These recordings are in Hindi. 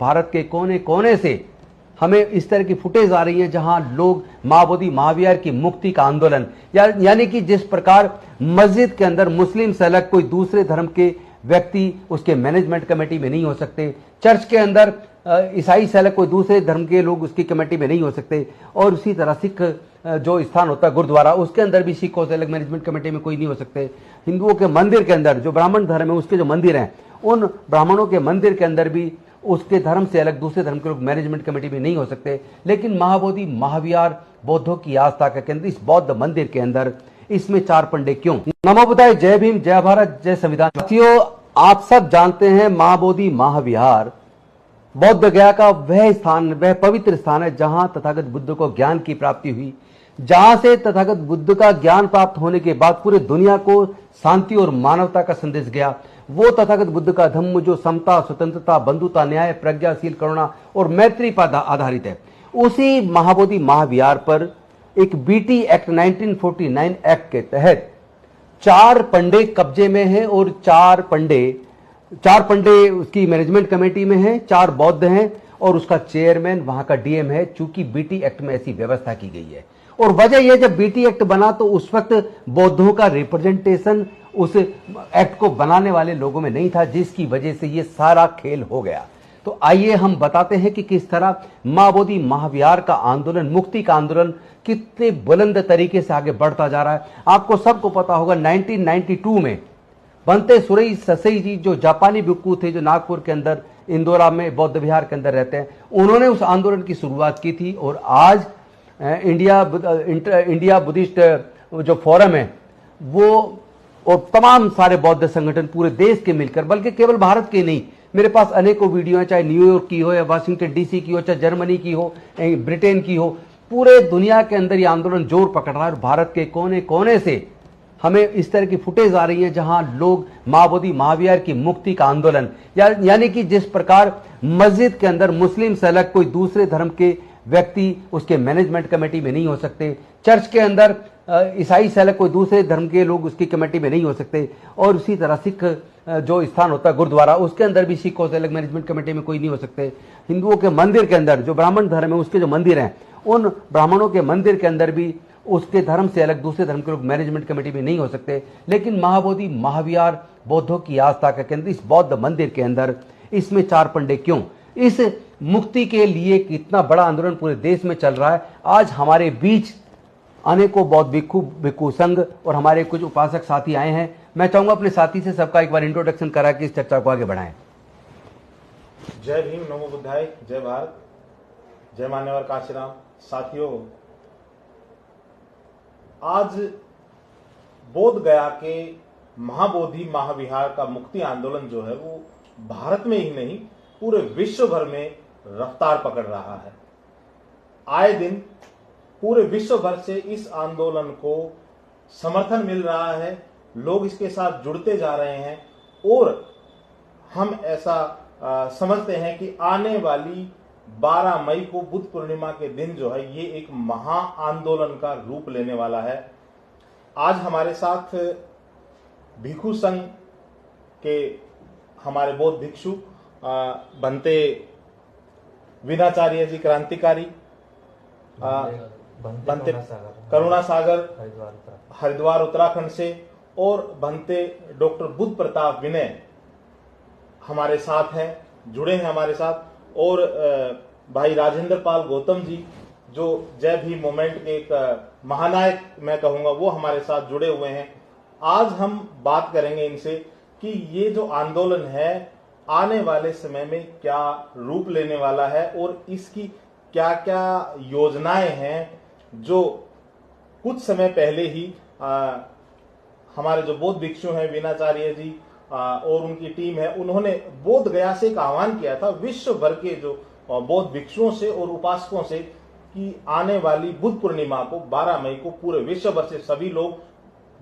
भारत के कोने कोने से हमें इस तरह की फुटेज आ रही है जहां लोग महाबोधि महाविहार की मुक्ति का आंदोलन यानी कि जिस प्रकार मस्जिद के अंदर मुस्लिम से अलग कोई दूसरे धर्म के व्यक्ति उसके मैनेजमेंट कमेटी में नहीं हो सकते, चर्च के अंदर ईसाई से अलग कोई दूसरे धर्म के लोग उसकी कमेटी में नहीं हो सकते, और उसी तरह सिख जो स्थान होता है गुरुद्वारा उसके अंदर भी सिखों से अलग मैनेजमेंट कमेटी में कोई नहीं हो सकते। हिंदुओं के मंदिर के अंदर जो ब्राह्मण धर्म है उसके जो मंदिर हैं उन ब्राह्मणों के मंदिर के अंदर भी उसके धर्म से अलग दूसरे धर्म के लोग मैनेजमेंट कमेटी में नहीं हो सकते। लेकिन महाबोधि महाविहार बौद्धों की आस्था का केंद्र इस बौद्ध मंदिर के अंदर इसमें 4 पंडे क्यों? नमो बुद्धाय, जय भीम, जय भारत, जय संविधान। साथियों, आप सब जानते हैं महाबोधि महाविहार बौद्ध गया का वह स्थान, वह पवित्र स्थान है जहां तथागत बुद्ध को ज्ञान की प्राप्ति हुई, जहां से तथागत बुद्ध का ज्ञान प्राप्त होने के बाद पूरे दुनिया को शांति और मानवता का संदेश गया। वो तथागत बुद्ध का धम्म जो समता, स्वतंत्रता, बंधुता, न्याय, प्रज्ञाशील, करुणा और मैत्री पर आधारित है। उसी महाबोधि महाविहार पर एक बीटी एक्ट 1949 एक्ट के तहत 4 पंडे कब्जे में हैं और 4 पंडे उसकी मैनेजमेंट कमेटी में हैं, 4 बौद्ध हैं और उसका चेयरमैन वहां का डीएम है। चूंकि बीटी एक्ट में ऐसी व्यवस्था की गई है और वजह यह जब बीटी एक्ट बना तो उस वक्त बौद्धों का रिप्रेजेंटेशन उस एक्ट को बनाने वाले लोगों में नहीं था, जिसकी वजह से यह सारा खेल हो गया। तो आइए हम बताते हैं कि किस तरह महाबोधि महाविहार का आंदोलन, मुक्ति का आंदोलन कितने बुलंद तरीके से आगे बढ़ता जा रहा है। आपको सबको पता होगा 1992 में बनते सुरई ससई जी जो जापानी भिक्खु थे, जो नागपुर के अंदर इंदौरा में बौद्ध विहार के अंदर रहते हैं, उन्होंने उस आंदोलन की शुरुआत की थी। और आज इंडिया बुद्धिस्ट जो फोरम है वो और तमाम सारे बौद्ध संगठन पूरे देश के मिलकर, बल्कि केवल भारत के नहीं, मेरे पास अनेकों वीडियो हैं, चाहे न्यूयॉर्क की हो या वाशिंगटन डीसी की हो, चाहे जर्मनी की हो, ब्रिटेन की हो, पूरे दुनिया के अंदर ये आंदोलन जोर पकड़ रहा है। और भारत के कोने कोने से हमें इस तरह की फुटेज आ रही है जहां लोग महाबोधि महाविहार की मुक्ति का आंदोलन यानी कि जिस प्रकार मस्जिद के अंदर मुस्लिम से अलग कोई दूसरे धर्म के व्यक्ति उसके मैनेजमेंट कमेटी में नहीं हो सकते, चर्च के अंदर ईसाई से अलग कोई दूसरे धर्म के लोग उसकी कमेटी में नहीं हो सकते, और उसी तरह सिख जो स्थान होता है गुरुद्वारा उसके अंदर भी सिखों से अलग मैनेजमेंट कमेटी में कोई नहीं हो सकते। हिंदुओं के मंदिर के अंदर जो ब्राह्मण धर्म है उसके जो मंदिर हैं उन ब्राह्मणों के मंदिर के अंदर भी उसके धर्म से अलग दूसरे धर्म के लोग मैनेजमेंट कमेटी में नहीं हो सकते। लेकिन महाबोधि महाविहार बौद्धों की आस्था का केंद्र इस बौद्ध मंदिर के अंदर इसमें 4 पंडे क्यों? इस मुक्ति के लिए कितना बड़ा आंदोलन पूरे देश में चल रहा है। आज हमारे बीच अनेकों बौद्ध भिक्खु संघ और हमारे कुछ उपासक साथी आए हैं। मैं चाहूंगा अपने साथी से सबका एक बार इंट्रोडक्शन करा के इस चर्चा को आगे बढ़ाएं। जय भीम, नमो बुद्धाय, जय भारत, जय मान्यवर काशीराम। साथियों, आज बोध गया के महाबोधि महाविहार का मुक्ति आंदोलन जो है वो भारत में ही नहीं पूरे विश्व भर में रफ्तार पकड़ रहा है। आए दिन पूरे विश्व भर से इस आंदोलन को समर्थन मिल रहा है, लोग इसके साथ जुड़ते जा रहे हैं और हम ऐसा समझते हैं कि आने वाली 12 मई को बुद्ध पूर्णिमा के दिन जो है ये एक महा आंदोलन का रूप लेने वाला है। आज हमारे साथ भिक्षु संघ के हमारे बौद्ध भिक्षु बनते विनाचार्य जी क्रांतिकारी, बनते करुणा सागर हरिद्वार उत्तराखंड से, और बनते डॉक्टर बुद्ध प्रताप विनय हमारे साथ हैं, जुड़े हैं हमारे साथ, और भाई राजेंद्र पाल गौतम जी जो जय भीम मूवमेंट के एक महानायक मैं कहूंगा वो हमारे साथ जुड़े हुए हैं। आज हम बात करेंगे इनसे कि ये जो आंदोलन है आने वाले समय में क्या रूप लेने वाला है और इसकी क्या क्या योजनाएं हैं, जो कुछ समय पहले ही हमारे जो बौद्ध भिक्षु हैं वीणाचार्य जी और उनकी टीम है, उन्होंने बोध गया से एक आह्वान किया था विश्व भर के जो बौद्ध भिक्षुओं से और उपासकों से कि आने वाली बुद्ध पूर्णिमा को 12 मई को पूरे विश्व भर से सभी लोग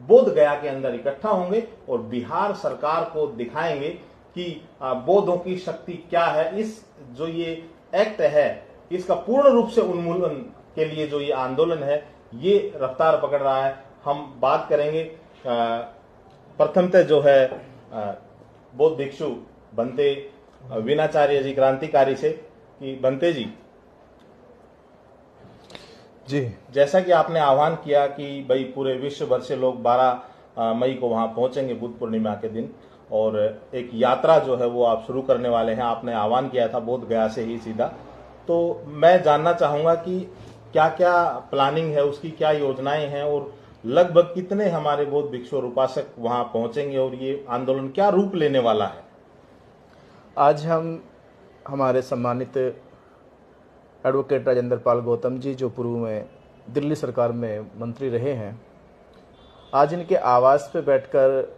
बोध गया के अंदर इकट्ठा होंगे और बिहार सरकार को दिखाएंगे कि बौद्धों की शक्ति क्या है। इस जो ये एक्ट है इसका पूर्ण रूप से उन्मूलन के लिए जो ये आंदोलन है ये रफ्तार पकड़ रहा है। हम बात करेंगे प्रथमतः जो है बौद्ध भिक्षु बनते वीणाचार्य जी क्रांतिकारी से कि बनते जी जी, जैसा कि आपने आह्वान किया कि भाई पूरे विश्व भर से लोग 12 मई को वहां पहुंचेंगे बुद्ध पूर्णिमा के दिन, और एक यात्रा जो है वो आप शुरू करने वाले हैं, आपने आह्वान किया था बोध गया से ही सीधा। तो मैं जानना चाहूंगा कि क्या क्या प्लानिंग है, उसकी क्या योजनाएं हैं, और लगभग कितने हमारे बौद्ध भिक्षु और उपासक वहां पहुंचेंगे, और ये आंदोलन क्या रूप लेने वाला है? आज हम हमारे सम्मानित एडवोकेट राजेंद्र पाल गौतम जी, जो पूर्व में दिल्ली सरकार में मंत्री रहे हैं, आज इनके आवास पे बैठकर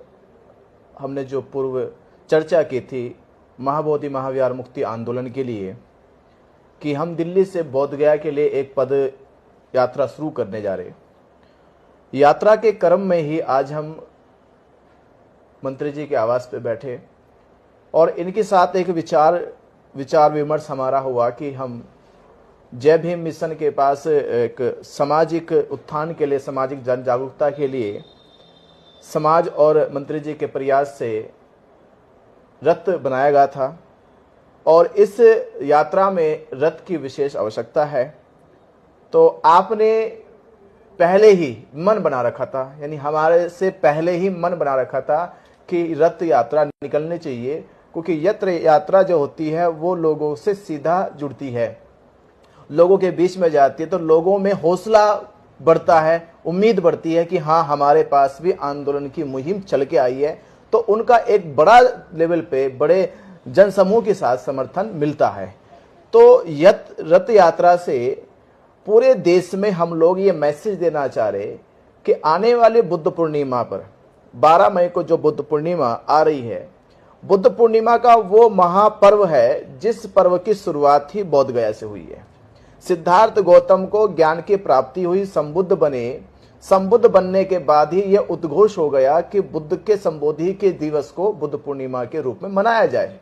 हमने जो पूर्व चर्चा की थी महाबोधि महाविहार मुक्ति आंदोलन के लिए, कि हम दिल्ली से बोध गया के लिए एक पद यात्रा शुरू करने जा रहे। यात्रा के क्रम में ही आज हम मंत्री जी के आवास पे बैठे और इनके साथ एक विचार विमर्श हमारा हुआ कि हम जय भीम मिशन के पास एक सामाजिक उत्थान के लिए, सामाजिक जन जागरूकता के लिए समाज और मंत्री जी के प्रयास से रथ बनाया गया था, और इस यात्रा में रथ की विशेष आवश्यकता है। तो आपने पहले ही मन बना रखा था, यानी हमारे से पहले ही मन बना रखा था कि रथ यात्रा निकलनी चाहिए, क्योंकि यात्रा जो होती है वो लोगों से सीधा जुड़ती है, लोगों के बीच में जाती है, तो लोगों में हौसला बढ़ता है, उम्मीद बढ़ती है कि हाँ हमारे पास भी आंदोलन की मुहिम चल के आई है, तो उनका एक बड़ा लेवल पे बड़े जनसमूह के साथ समर्थन मिलता है। तो रथ यात्रा से पूरे देश में हम लोग ये मैसेज देना चाह रहे कि आने वाले बुद्ध पूर्णिमा पर 12 मई को जो बुद्ध पूर्णिमा आ रही है, बुद्ध पूर्णिमा का वो महापर्व है जिस पर्व की शुरुआत ही बोध गया से हुई है। सिद्धार्थ गौतम को ज्ञान की प्राप्ति हुई, संबुद्ध बने, संबुद्ध बनने के बाद ही यह उद्घोष हो गया कि बुद्ध के संबोधि के दिवस को बुद्ध पूर्णिमा के रूप में मनाया जाए।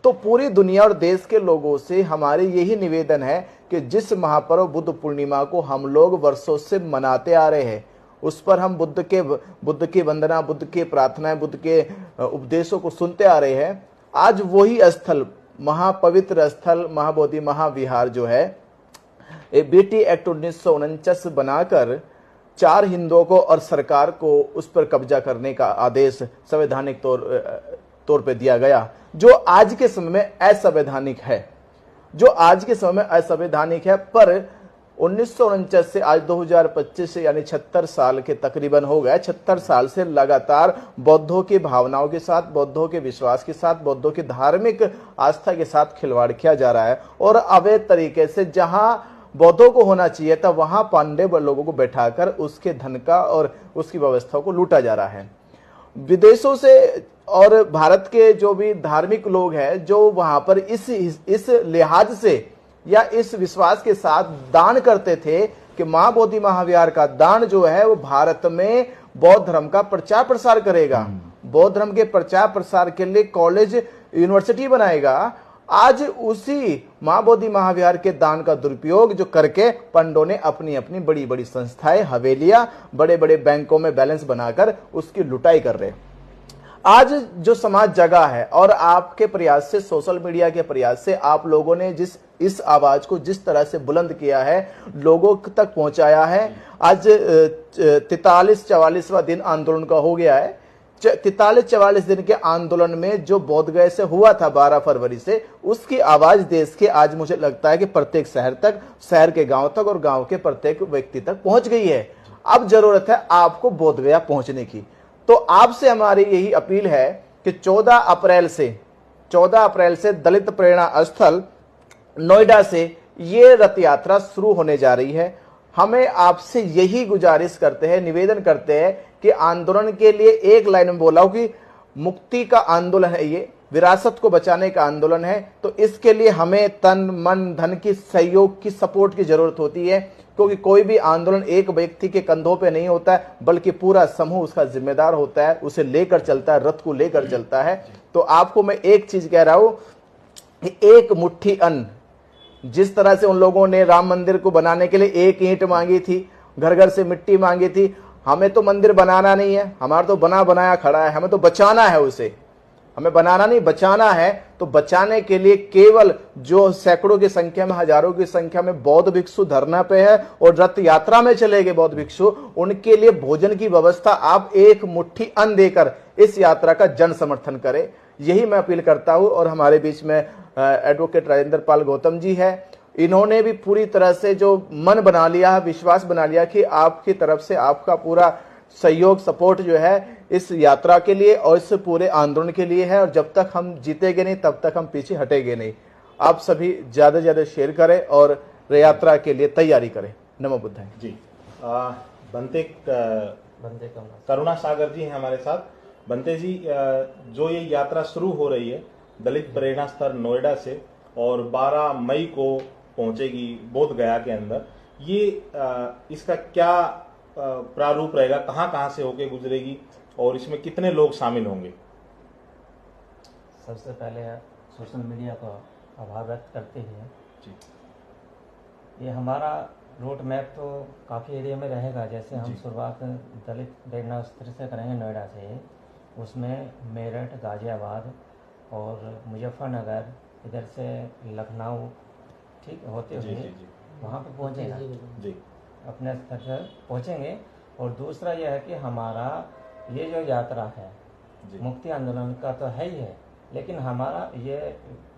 तो पूरी दुनिया और देश के लोगों से हमारी यही निवेदन है कि जिस महापर्व बुद्ध पूर्णिमा को हम लोग वर्षों से मनाते आ रहे हैं, उस पर हम बुद्ध की वंदना, बुद्ध की प्रार्थनाएं, बुद्ध के उपदेशों को सुनते आ रहे हैं। आज वही स्थल, महापवित्र स्थल महाबोधि महाविहार जो है, बीटी एक्ट 1949 बनाकर 4 हिंदुओं को और सरकार को उस पर कब्जा करने का आदेश संवैधानिक तौर पे दिया गया, जो आज के समय में असंवैधानिक है, पर 1949 से आज 2025 से यानी 76 साल के तकरीबन हो गए। 76 साल से लगातार बौद्धों की भावनाओं के साथ, बौद्धों के विश्वास के साथ, बौद्धों की धार्मिक आस्था के साथ खिलवाड़ किया जा रहा है, और अवैध तरीके से जहां बौद्धों को होना चाहिए था वहां पांडे लोगों को बैठाकर उसके धन का और उसकी व्यवस्था को लूटा जा रहा है। विदेशों से और भारत के जो भी धार्मिक लोग हैं, जो वहां पर इस लिहाज से या इस विश्वास के साथ दान करते थे कि महाबोधि महाविहार का दान जो है वो भारत में बौद्ध धर्म का प्रचार प्रसार करेगा, बौद्ध धर्म के प्रचार प्रसार के लिए कॉलेज यूनिवर्सिटी बनाएगा। आज उसी महाबोधि महाविहार के दान का दुरुपयोग जो करके पंडों ने अपनी अपनी बड़ी बड़ी संस्थाएं, हवेलियां, बड़े बड़े बैंकों में बैलेंस बनाकर उसकी लुटाई कर रहे। आज जो समाज जगा है और आपके प्रयास से, सोशल मीडिया के प्रयास से आप लोगों ने इस आवाज को जिस तरह से बुलंद किया है, लोगों तक पहुंचाया है। आज 43-44वां दिन आंदोलन का हो गया है। 43-44 दिन के आंदोलन में जो बोधगया से हुआ था 12 फरवरी से, उसकी आवाज देश के आज मुझे लगता है कि प्रत्येक शहर तक, शहर के गांव तक और गांव के प्रत्येक व्यक्ति तक पहुंच गई है। अब जरूरत है आपको बोधगया पहुंचने की। तो आपसे हमारी यही अपील है कि 14 अप्रैल से दलित प्रेरणा स्थल नोएडा से ये रथ यात्रा शुरू होने जा रही है। हमें आपसे यही गुजारिश करते हैं, निवेदन करते हैं कि आंदोलन के लिए एक लाइन में बोला हो कि मुक्ति का आंदोलन है, ये विरासत को बचाने का आंदोलन है। तो इसके लिए हमें तन मन धन की सहयोग की, सपोर्ट की जरूरत होती है, क्योंकि कोई भी आंदोलन एक व्यक्ति के कंधों पे नहीं होता है, बल्कि पूरा समूह उसका जिम्मेदार होता है, उसे लेकर चलता है, रथ को लेकर चलता है। तो आपको मैं एक चीज कह रहा हूं कि एक मुट्ठी अन्न, जिस तरह से उन लोगों ने राम मंदिर को बनाने के लिए एक ईंट मांगी थी, घर घर से मिट्टी मांगी थी, हमें तो मंदिर बनाना नहीं है, हमारा तो बना बनाया खड़ा है, हमें तो बचाना है उसे। हमें बनाना नहीं, बचाना है। तो बचाने के लिए केवल जो सैकड़ों की संख्या में, हजारों की संख्या में बौद्ध भिक्षु धरना पे है और रथ यात्रा में चले गए बौद्ध भिक्षु, उनके लिए भोजन की व्यवस्था आप एक मुट्ठी अन्न देकर इस यात्रा का जन समर्थन करें, यही मैं अपील करता हूं। और हमारे बीच में एडवोकेट राजेंद्र पाल गौतम जी है, इन्होंने भी पूरी तरह से जो मन बना लिया है, विश्वास बना लिया कि आपकी तरफ से आपका पूरा सहयोग, सपोर्ट जो है इस यात्रा के लिए और इस पूरे आंदोलन के लिए है। और जब तक हम जीतेंगे नहीं तब तक हम पीछे हटेंगे नहीं। आप सभी ज्यादा से ज्यादा शेयर करें और यात्रा के लिए तैयारी करें। नमो बुद्धाय जी। बनते करुणा सागर जी हैं हमारे साथ। बनते जी, जो ये यात्रा शुरू हो रही है दलित प्रेरणा स्थल नोएडा से और 12 मई को पहुंचेगी बोध गया के अंदर, ये इसका क्या प्रारूप रहेगा, कहां कहां से होके गुजरेगी और इसमें कितने लोग शामिल होंगे? सबसे पहले सोशल मीडिया का आभार व्यक्त करते हैं जी। ये हमारा रूट मैप तो काफ़ी एरिया में रहेगा। जैसे हम जी। शुरुआत दलित प्रेरणा स्थल से करेंगे नोएडा से, उसमें मेरठ, गाजियाबाद और मुजफ्फरनगर, इधर से लखनऊ ठीक होते जी, हुए जी, जी। वहाँ पे पहुँचेगा, जी। अपने स्तर से पहुँचेंगे। और दूसरा यह है कि हमारा ये जो यात्रा है जी। मुक्ति आंदोलन का तो है ही है, लेकिन हमारा ये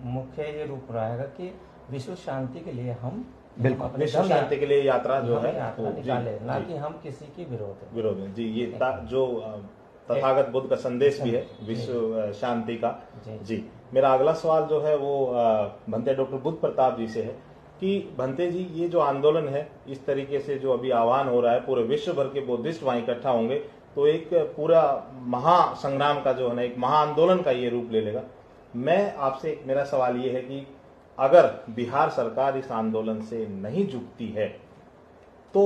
मुख्य ये रूप रहेगा कि विश्व शांति के लिए हम बिल्कुल अपने विश्व शांति के लिए यात्रा जो है यात्रा वो- जी, निकाले, ना जी। कि हम किसी की विरोध में। जी, ये जो तथागत बुद्ध का संदेश भी है विश्व शांति का। जी। जी, मेरा अगला सवाल जो है वो भंते डॉक्टर बुद्ध प्रताप जी से है कि भंते जी, ये जो आंदोलन है इस तरीके से जो अभी आह्वान हो रहा है, पूरे विश्व भर के बुद्धिस्ट वहां इकट्ठा होंगे तो एक पूरा महासंग्राम का जो है ना, एक महाआंदोलन का ये रूप ले लेगा। मैं आपसे, मेरा सवाल ये है कि अगर बिहार सरकार इस आंदोलन से नहीं जुटती है तो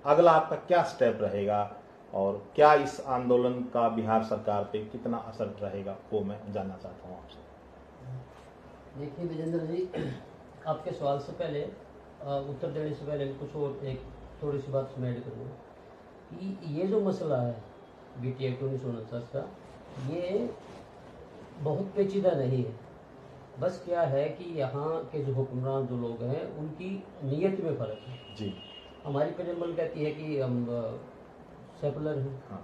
अगला आपका क्या स्टेप रहेगा और क्या इस आंदोलन का बिहार सरकार पे कितना असर रहेगा, वो मैं जानना चाहता हूँ आपसे। देखिए विजेंद्र जी, आपके सवाल से पहले उत्तर देने से पहले कुछ और एक थोड़ी सी बात मैं ऐड करूँगा कि ये जो मसला है BT एक्ट 1949 का, ये बहुत पेचीदा नहीं है। बस क्या है कि यहाँ के जो हुक्मरान जो लोग हैं उनकी नीयत में फ़र्क है। जी। हमारी प्रेजेंबल कहती है कि हम सेकुलर हैं, हाँ,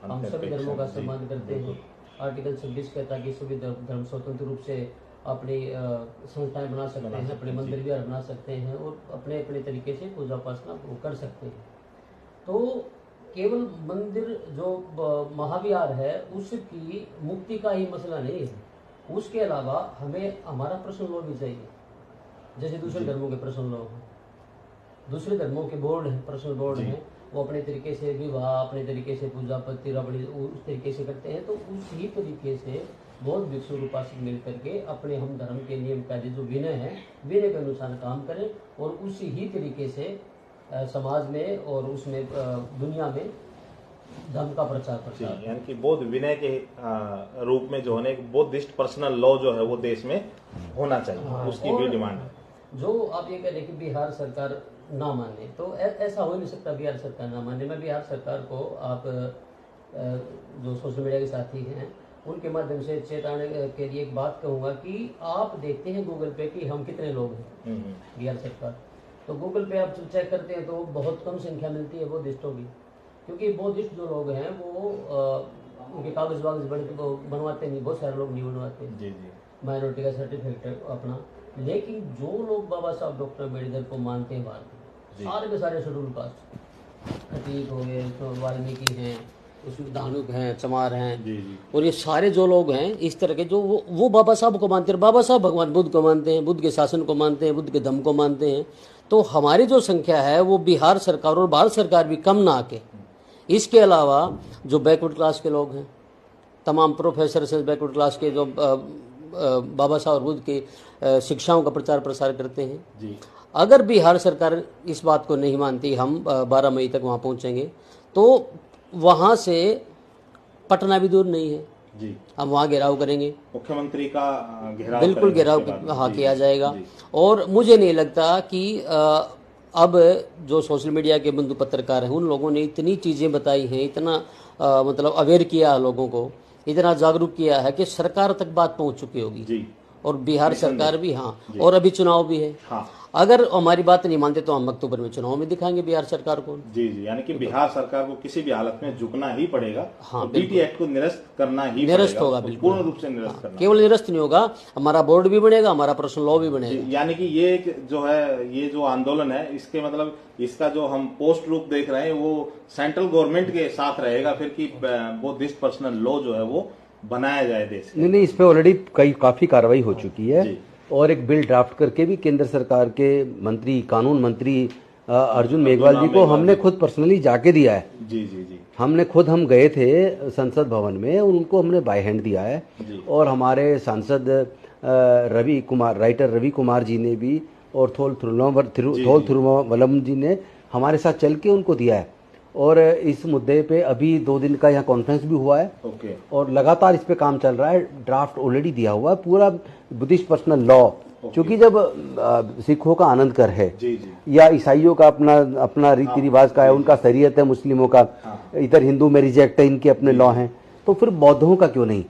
हम सभी धर्मों का जी, सम्मान करते हैं। आर्टिकल 26 कहता है कि सभी धर्म स्वतंत्र रूप से अपनी संस्थाएं बना सकते हैं, अपने मंदिर भी बना सकते हैं और अपने अपने तरीके से पूजा उपासना वो कर सकते हैं। तो केवल मंदिर जो महाविहार है उसकी मुक्ति का ही मसला नहीं है, उसके अलावा हमें हमारा पर्सनल लॉ भी चाहिए, जैसे दूसरे धर्मों के पर्सनल लॉ हैं, दूसरे धर्मों के बोर्ड हैं, पर्सनल बोर्ड हैं, वो अपने तरीके से विवाह, अपने तरीके से पूजा पत्ती रावड़ी उस तरीके से करते हैं। तो उसी तरीके से बहुत भिक्षु उपासक मिल करके अपने हम धर्म के नियम कायदे जो विनय है, विनय के अनुसार काम करें और उसी ही तरीके से समाज में और उसमें दुनिया में धर्म का प्रचार प्रसार, यानी कि बौद्ध विनय के रूप में जो है एक बौद्धिस्ट पर्सनल लॉ जो है वो देश में होना चाहिए। हाँ, उसकी भी डिमांड है। जो आप ये कह रहे कि बिहार सरकार ना माने, तो ऐसा हो नहीं सकता बिहार सरकार ना माने। मैं बिहार सरकार को, आप जो सोशल मीडिया के साथी हैं उनके माध्यम से चेतावनी के लिए एक बात कहूँगा कि आप देखते हैं गूगल पे कि हम कितने लोग हैं बिहार सरकार, तो गूगल पे आप चेक करते हैं तो बहुत कम संख्या मिलती है बौद्धिस्टों की, क्योंकि बौद्धिस्ट जो लोग हैं वो उनके कागज वागज बनवाते नहीं, बहुत सारे लोग नहीं बनवाते, जी जी, माइनॉरिटी का सर्टिफिकेट अपना। लेकिन जो लोग बाबा साहब डॉक्टर अम्बेडकर को मानते हैं भारत में, सारे के सारे शेड्यूल कास्ट, खतीब हो गए, तो वाल्मीकि हैं, उसमें धानुक हैं, चमार हैं, जी जी, और ये सारे जो लोग हैं इस तरह के जो वो बाबा साहब को मानते हैं, बाबा साहब भगवान बुद्ध को मानते हैं, बुद्ध के शासन को मानते हैं, बुद्ध के धम्म को मानते हैं। तो हमारी जो संख्या है वो बिहार सरकार और भारत सरकार भी कम ना आके, इसके अलावा जो बैकवर्ड क्लास के लोग हैं, तमाम प्रोफेसर से बैकवर्ड क्लास के जो बाबा साहब और बुद्ध की शिक्षाओं का प्रचार प्रसार करते हैं जी, अगर बिहार सरकार इस बात को नहीं मानती, हम 12 मई तक वहाँ पहुँचेंगे, तो वहाँ से पटना भी दूर नहीं है, जी, हम वहाँ घेराव करेंगे, मुख्यमंत्री का घेराव बिल्कुल करेंगे घेराव उसके बाद। हाँ जी, किया जाएगा। जी, और मुझे नहीं लगता कि अब जो सोशल मीडिया के बंधु पत्रकार हैं उन लोगों ने इतनी चीज़ें बताई हैं, इतना मतलब अवेयर किया लोगों को इतना जागरूक किया है कि सरकार तक बात पहुंच चुकी होगी जी और बिहार सरकार भी, हाँ, और अभी चुनाव भी है। हाँ अगर हमारी बात नहीं मानते तो हम अक्टूबर में चुनाव में दिखाएंगे बिहार सरकार को। जी जी, यानी कि बिहार सरकार को किसी भी हालत में झुकना ही पड़ेगा। हाँ, बीटी एक्ट को निरस्त करना ही निरस्त पड़ेगा, होगा, तो बिल्कुल। पूर्ण रूप से निरस्त करना। केवल निरस्त नहीं होगा, हमारा बोर्ड भी बनेगा, हमारा पर्सनल लॉ भी बनेगा। यानी कि ये एक जो है, ये जो आंदोलन है, इसके मतलब इसका जो हम पोस्ट रूप देख रहे हैं वो सेंट्रल गवर्नमेंट के साथ रहेगा फिर कि वो दिस पर्सनल लॉ जो है वो बनाया जाए देश में। नहीं, इस पे ऑलरेडी काफी कार्रवाई हो चुकी है जी। और एक बिल ड्राफ्ट करके भी केंद्र सरकार के मंत्री, कानून मंत्री अर्जुन मेघवाल जी को हमने खुद पर्सनली जाके दिया है। जी जी जी, हम गए थे संसद भवन में, उनको हमने बाय हैंड दिया है। और हमारे सांसद राइटर रवि कुमार जी ने भी और थोल थिरुवल्लम जी ने हमारे साथ चल के उनको दिया है। और इस मुद्दे पे अभी 2 दिन का यहाँ कॉन्फ्रेंस भी हुआ है। ओके। और लगातार इस पे काम चल रहा है। ड्राफ्ट ऑलरेडी दिया हुआ है पूरा बुद्धिस्ट पर्सनल लॉ, क्योंकि जब सिखों का आनंदकर है जी जी, या ईसाइयों का अपना रीति रिवाज का है, उनका शरीयत है, मुस्लिमों का, इधर हिंदू मैरिज एक्ट है, इनके अपने लॉ हैं, तो फिर बौद्धों का क्यों नहीं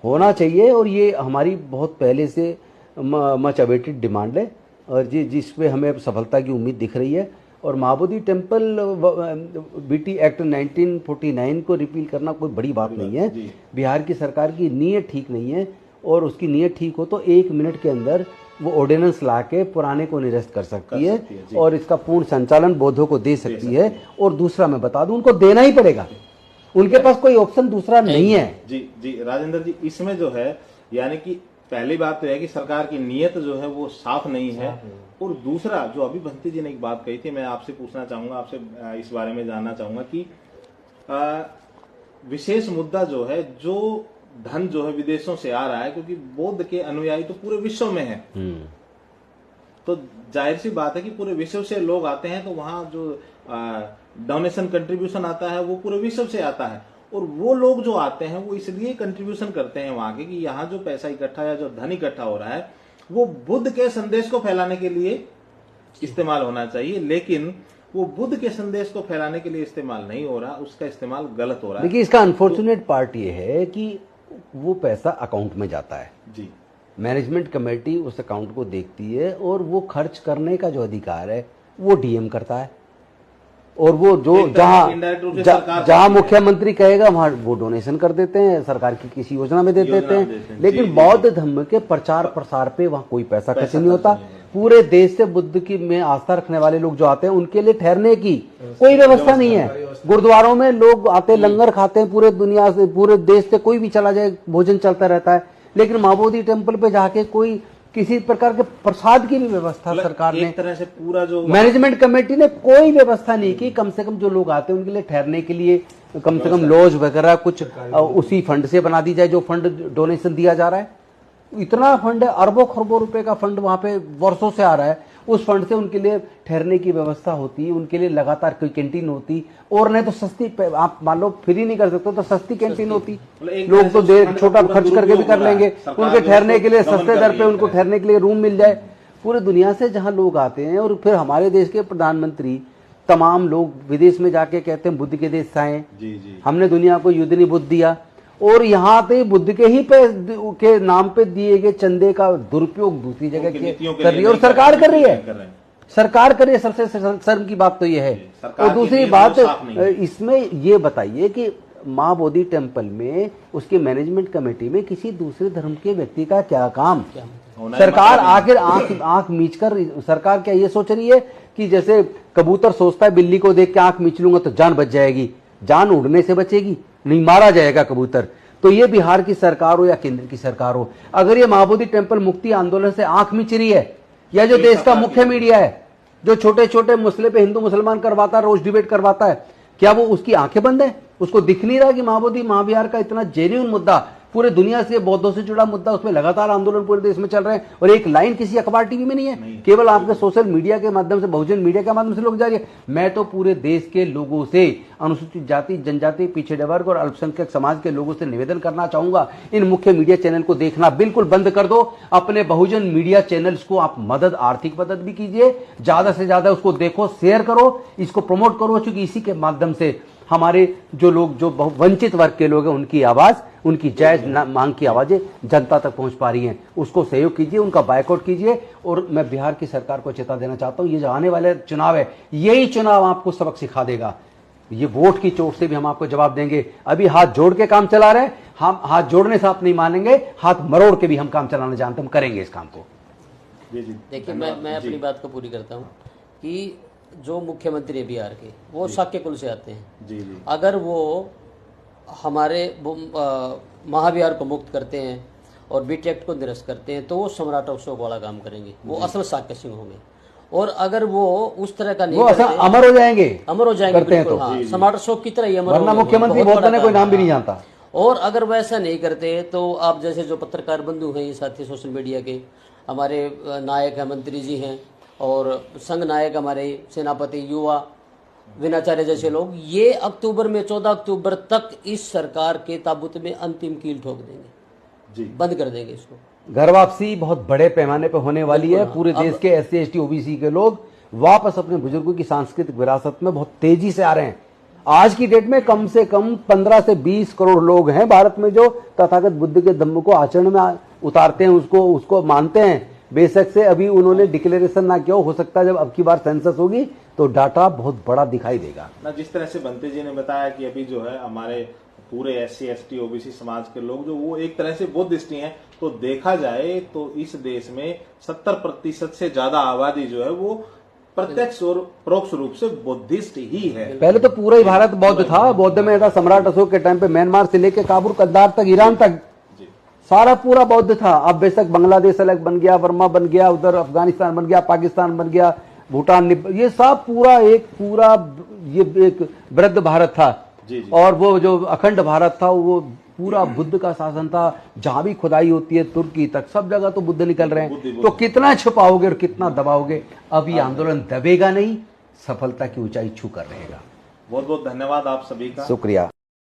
होना चाहिए। और ये हमारी बहुत पहले से मच अवेटेड डिमांड है और जिस पे हमें सफलता की उम्मीद दिख रही है। और महाबोधि टेम्पल बीटी एक्ट 1949 को रिपील करना कोई बड़ी बात नहीं है। बिहार की सरकार की नीयत ठीक नहीं है और उसकी नीयत ठीक हो तो 1 मिनट के अंदर वो ऑर्डिनेंस ला के पुराने को निरस्त कर सकती है और इसका पूर्ण संचालन बौद्धों को दे सकती है। और दूसरा मैं बता दूं, उनको देना ही पड़ेगा, उनके पास कोई ऑप्शन दूसरा नहीं है। जी जी राजेंद्र जी, इसमें जो है यानी कि पहली बात तो है कि सरकार की नीयत जो है वो साफ नहीं है। और दूसरा जो अभी बंती जी ने एक बात कही थी, मैं आपसे पूछना चाहूंगा, आपसे इस बारे में जानना चाहूंगा कि विशेष मुद्दा जो है, जो धन जो है विदेशों से आ रहा है, क्योंकि बौद्ध के अनुयायी तो पूरे विश्व में है, तो जाहिर सी बात है कि पूरे विश्व से लोग आते हैं, तो वहां जो डोनेशन कंट्रीब्यूशन आता है वो पूरे विश्व से आता है। और वो लोग जो आते हैं वो इसलिए कंट्रीब्यूशन करते हैं वहां के कि यहाँ जो पैसा इकट्ठा या जो धन इकट्ठा हो रहा है वो बुद्ध के संदेश को फैलाने के लिए इस्तेमाल होना चाहिए, लेकिन वो बुद्ध के संदेश को फैलाने के लिए इस्तेमाल नहीं हो रहा, उसका इस्तेमाल गलत हो रहा है। देखिए, इसका अनफॉर्चुनेट पार्ट ये है कि वो पैसा अकाउंट में जाता है जी, मैनेजमेंट कमेटी उस अकाउंट को देखती है और वो खर्च करने का जो अधिकार है वो डीएम करता है। और वो जो जहां मुख्यमंत्री कहेगा वहां वो डोनेशन कर देते हैं, सरकार की किसी योजना में दे देते हैं। लेकिन बौद्ध धर्म के प्रचार प्रसार पे वहां कोई पैसा खर्च नहीं होता। पूरे देश से बुद्ध की में आस्था रखने वाले लोग जो आते हैं उनके लिए ठहरने की कोई व्यवस्था नहीं है। गुरुद्वारों में लोग आते लंगर खाते हैं, पूरे दुनिया से, पूरे देश से कोई भी चला जाए भोजन चलता रहता है। लेकिन महाबोधि टेम्पल पे जाके कोई किसी प्रकार के प्रसाद की भी व्यवस्था सरकार ने, एक तरह से पूरा जो मैनेजमेंट कमेटी ने कोई व्यवस्था नहीं की। कम से कम जो लोग आते हैं उनके लिए ठहरने के लिए कम से कम लॉज वगैरह कुछ उसी फंड से बना दी जाए जो फंड डोनेशन दिया जा रहा है। इतना फंड है, अरबों खरबों रुपए का फंड वहां पे वर्षों से आ रहा है। उस फंड से उनके लिए ठहरने की व्यवस्था होती, उनके लिए लगातार कोई कैंटीन होती, और नहीं तो सस्ती, आप मान लो फ्री नहीं कर सकते तो सस्ती कैंटीन होती। लोग तो छोटा खर्च करके भी कर लेंगे, उनके ठहरने के लिए सस्ते दर पे उनको ठहरने के लिए रूम मिल जाए। पूरे दुनिया से जहां लोग आते हैं, और फिर हमारे देश के प्रधानमंत्री तमाम लोग विदेश में जाके कहते हैं बुद्ध के देश से आए, हमने दुनिया को युद्धनी बुद्ध दिया, और यहाँ पे बुद्ध के ही के नाम पे दिए गए चंदे का दुरुपयोग दूसरी जगह कर रही है। और सरकार कर रही है, सरकार कर रही है। सबसे शर्म की बात तो ये है। और दूसरी बात इसमें ये बताइए कि माँ बोधि टेम्पल में उसके मैनेजमेंट कमेटी में किसी दूसरे धर्म के व्यक्ति का क्या काम? सरकार आखिर आंख मीचकर सरकार क्या ये सोच रही है कि जैसे कबूतर सोचता है बिल्ली को देख के आंख मीच लूंगा तो जान बच जाएगी? जान उड़ने से बचेगी नहीं, मारा जाएगा कबूतर। तो ये बिहार की सरकार हो या केंद्र की सरकार हो, अगर ये महाबोधि टेम्पल मुक्ति आंदोलन से आंख मिच रही है, या जो देश का मुख्य मीडिया है जो छोटे छोटे मसले पे हिंदू मुसलमान करवाता है, रोज डिबेट करवाता है, क्या वो उसकी आंखें बंद है? उसको दिख नहीं रहा कि महाबोधि महाविहार का इतना जेन्युइन मुद्दा, पूरे दुनिया से बौद्धों से जुड़ा मुद्दा, उसमें लगातार आंदोलन पूरे देश में चल रहे हैं और एक लाइन किसी अखबार टीवी में नहीं है, केवल आपके सोशल मीडिया के माध्यम से, बहुजन मीडिया के माध्यम से लोग जा रही है। मैं तो पूरे देश के लोगों से, अनुसूचित जाति, जनजाति, पिछड़े वर्ग और अल्पसंख्यक समाज के लोगों से निवेदन करना चाहूंगा, इन मुख्य मीडिया चैनल को देखना बिल्कुल बंद कर दो। अपने बहुजन मीडिया चैनल्स को आप मदद, आर्थिक मदद भी कीजिए, ज्यादा से ज्यादा उसको देखो, शेयर करो, इसको प्रमोट करो, क्योंकि इसी के माध्यम से हमारे जो लोग, जो वंचित वर्ग के लोग हैं, उनकी आवाज उनकी जायज मांग की आवाजें जनता तक पहुंच पा रही हैं। उसको सहयोग कीजिए, उनका बायकॉट कीजिए। और मैं बिहार की सरकार को चेता देना चाहता हूं, ये जो आने वाले चुनाव है, यही चुनाव आपको सबक सिखा देगा। ये वोट की चोट से भी हम आपको जवाब देंगे। अभी हाथ जोड़ के काम चला रहे हैं, हम हाथ जोड़ने से आप नहीं मानेंगे, हाथ मरोड़ के भी हम काम चलाना जानते, हम करेंगे इस काम को। देखिए, मैं अपनी बात को पूरी करता हूँ कि जो मुख्यमंत्री है बिहार के, वो शाक्य कुल से आते हैं। अगर वो हमारे महाबिहार को मुक्त करते हैं और बीटी एक्ट को निरस्त करते हैं, तो वो सम्राट अशोक वाला काम करेंगे, वो असल शाक्य सिंह होंगे। और अगर वो उस तरह का नहीं वो करते, अमर हो जाएंगे, करते हैं तो हाँ, सम्राट अशोक की तरह ही अमर, वरना मुख्यमंत्री बहुत बने, कोई नाम भी नहीं जानता। और अगर वैसा नहीं करते तो आप जैसे जो पत्रकार बंधु हैं, ये साथी सोशल मीडिया के, हमारे नायक हैं, मंत्री जी हैं, और संघ नायक हमारे सेनापति युवा विनाचार्य जैसे लोग, ये अक्टूबर में 14 अक्टूबर तक इस सरकार के ताबूत में अंतिम कील ठोक देंगे, बंद कर देंगे इसको। घर वापसी बहुत बड़े पैमाने पर होने वाली है। पूरे देश के SC ST OBC के लोग वापस अपने बुजुर्गों की सांस्कृतिक विरासत में बहुत तेजी से आ रहे हैं। आज की डेट में कम से कम 15 से 20 करोड़ लोग हैं भारत में जो तथागत बुद्ध के धम्म को आचरण में उतारते हैं, उसको मानते हैं। बेशक से अभी उन्होंने डिक्लेरेशन ना किया हो सकता है जब अब की बार सेंसस होगी तो डाटा बहुत बड़ा दिखाई देगा ना। जिस तरह से बंते जी ने बताया कि अभी जो है हमारे पूरे SC ST OBC समाज के लोग जो वो एक तरह से बुद्धिस्ट हैं, तो देखा जाए तो इस देश में 70% से ज्यादा आबादी जो है वो प्रत्यक्ष और परोक्ष रूप से बुद्धिस्ट ही है। पहले तो पूरा ही भारत बौद्ध था। बौद्ध में था सम्राट अशोक के टाइम पे, म्यांमार से लेके काबुल कद्दार तक, ईरान तक सारा पूरा बौद्ध था। अब बेशक बांग्लादेश अलग बन गया, बर्मा बन गया, उधर अफगानिस्तान बन गया, पाकिस्तान बन गया, भूटान, ये सब पूरा ये एक वृद्ध भारत था। और वो जो अखंड भारत था वो पूरा बुद्ध का शासन था। जहां भी खुदाई होती है तुर्की तक, सब जगह तो बुद्ध निकल रहे हैं। तो कितना छुपाओगे और कितना दबाओगे? अब ये आंदोलन दबेगा नहीं, सफलता की ऊंचाई छू कर रहेगा। बहुत बहुत धन्यवाद आप सभी का, शुक्रिया।